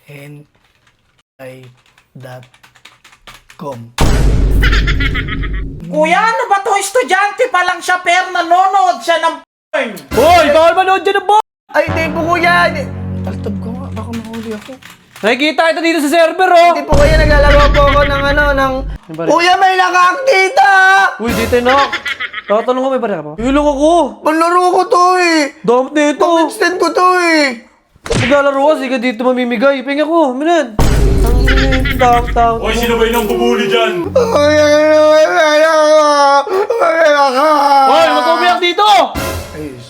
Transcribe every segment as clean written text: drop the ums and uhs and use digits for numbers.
hentai.com. Kuya, ano ba to? Estudyante pa lang siya pero nanonood siya ng porn. Hoy, bawal manood dyan ng Ay, hindi po kuya. Taltab ko nga, baka mahuli ako. Nakikita kita dito sa server, oh! Hindi po kuya, naglalaro po ako ng Kuya, may nakak dito! Uy, dito na. Tatanong ko, may pare ka pa? Ilong ako! Panlaro ko to eh! Damot na ito! Pang-extend ko to eh! Maglalaro ka, sige dito mamimigay. Pinga ko, minan. Tang. Hoy, sino ba yung bumuli dyan? Hoy, huwag ka umiyak dito!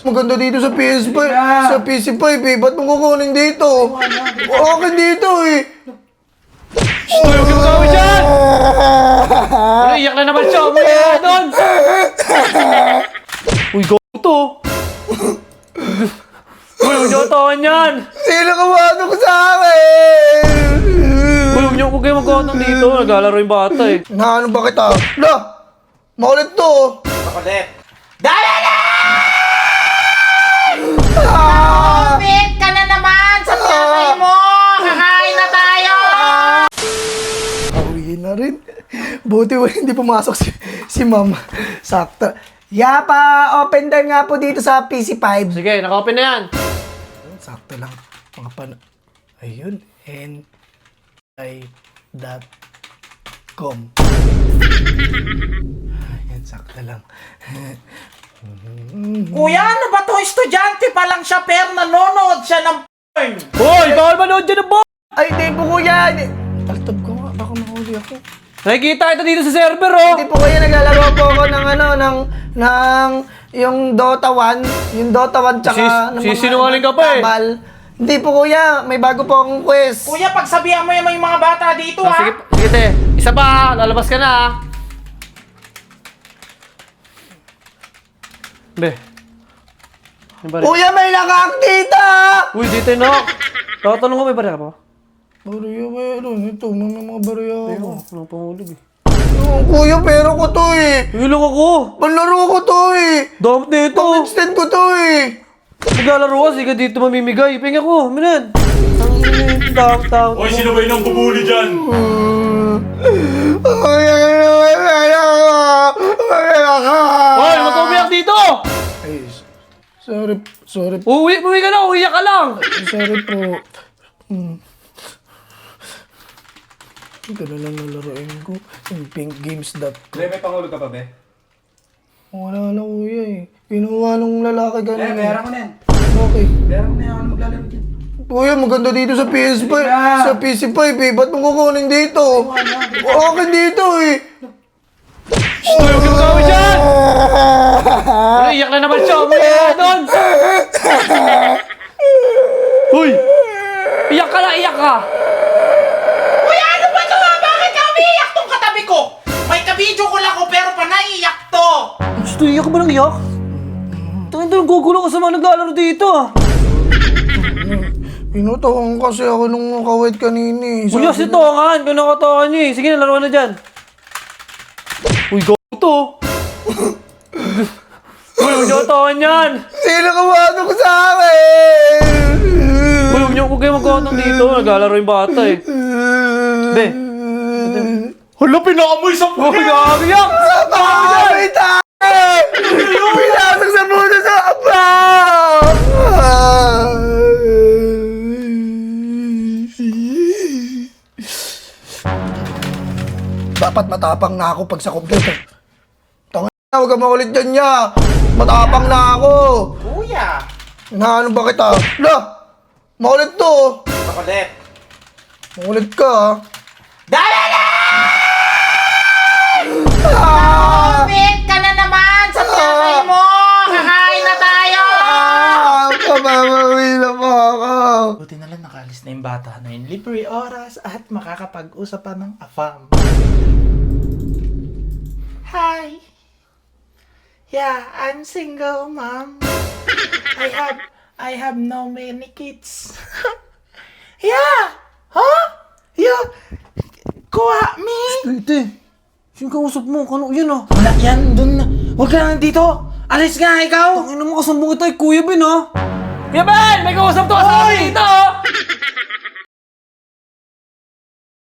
Maganda dito sa PS5. Sa PC5 eh. Ba't mo kukunin dito? Okay dito eh. Hoy, huwag ka magawin dyan! Ano, iyak na naman siya. Umiyak na doon! Uy, go to! Uy, huwag niyo tawan yan! Sino kumano ko sa akin? Uy, huwag kayo magkakatang dito. Naglalaro yung bata eh. Na ano ba kita? La! Makulit to! Makulit. Dala na! Ah! Umit ka na naman sa tatay mo! Kakain na tayo! Pauwiin na rin. Buti wala hindi pumasok si ma'am. Sakto. Yapa, open time nga po dito sa PC5. Sige, naka-open na yan. Sakto lang. Mga Ayun. hentai.com. Ayan, sakto lang. Kuya, ano ba to? Estudyante pa lang siya pero nanonood siya ng porn. Hoy, bawal manood dyan ng Ay, hindi po kuya. Taltab ko nga, baka mahuli ako. Nakikita kita dito sa server, oh! Hindi po kuya, naglalaro po ako ng yung Dota 1. Yung Dota 1 tsaka Sisinungaling ka pa eh. Tabal. Hindi po kuya, may bago po akong quest. Kuya, pagsabihan mo yung mga bata dito, ha? Sige, te. Isa pa, lalabas ka na, ha? Be. May pare. Kuya, may nakak dito! Uy, dito na. Tatanong ko, may pare ka pa? Bariya, meron. Ito, mga bariya ako. Anong pangulog eh? Kuya, pero ko to eh. Ilong ako! Panlaro ko to eh. Damot na ito! Pang-extend ko to eh. Maglalaro ka, sige dito mamimigay. Pinga ko, minan. Tang. Hoy, sino ba yung bumuli dyan? Hoy, huwag ka umiyak dito! Ay, sorry Uwi ka na, uwiyak ka lang! Sorry po. Ito na lang nalaroin ko. Yung pinkgames.com. May pangulog ka pa, be? Wala na kuya eh. Kinuha nung lalaki ganun. Pera mo na yan. Okay. Pera mo na yan. Ano maglalaro dyan? Kuya, maganda dito sa PS5. Sa PC5 eh. Ba't mo kukunin dito? Okay dito eh. Hoy, huwag ka magawin dyan! Ano, iyak na naman siya. Umiyak na doon! Uy! Iyak ka na, iyak ka! Kuya, ano ba to, ha? Bakit ka umiiyak tong katabi ko? May kabidyo ko lang ko pero pa naiiyak to. Gusto, iyak ka ba ng iyak? Tangin doon, gugulo ka sa mga naglalaro dito, ah. Pinutawan kasi ako nung kawait kanini. Uy, si Tongan! Kaya nakatawa niyo eh. Sige na, laruan na dyan. Uy, go to! Uy, huwag niyo katawan yan! Sino kumano ko sa akin? Uy, huwag kayo magkakatang dito. Naglalaro yung bata eh. Be. Hala, pinakamoy sa Uy, gagayak! Ay, tayo! Pinasok sa puso sa aba! Dapat matapang na ako pag sa computer. Tanga na, huwag ka makulit dyan niya. Matapang na ako. Kuya, Na ano ba kita? La! Makulit to. makulit. Makulit ka ha. Dala na! Ah! Umit ka na naman sa tatay mo! Kakain na tayo! Kamamawi na po ako. Buti na lang nakaalis na yung bata na yun. Libre oras at makakapag-usap pa ng afam. Hi! Yeah, I'm single, mom. I have no many kids. Yeah! Huh? You kuha me? Ate, sino kausap mo? Kano yun ah? Wala yan, dun na. Huwag ka lang dito. Alis nga, ikaw. Tangin naman kasambong kita, Kuya Ben ah! Kuya Ben! May kausap to kasama dito!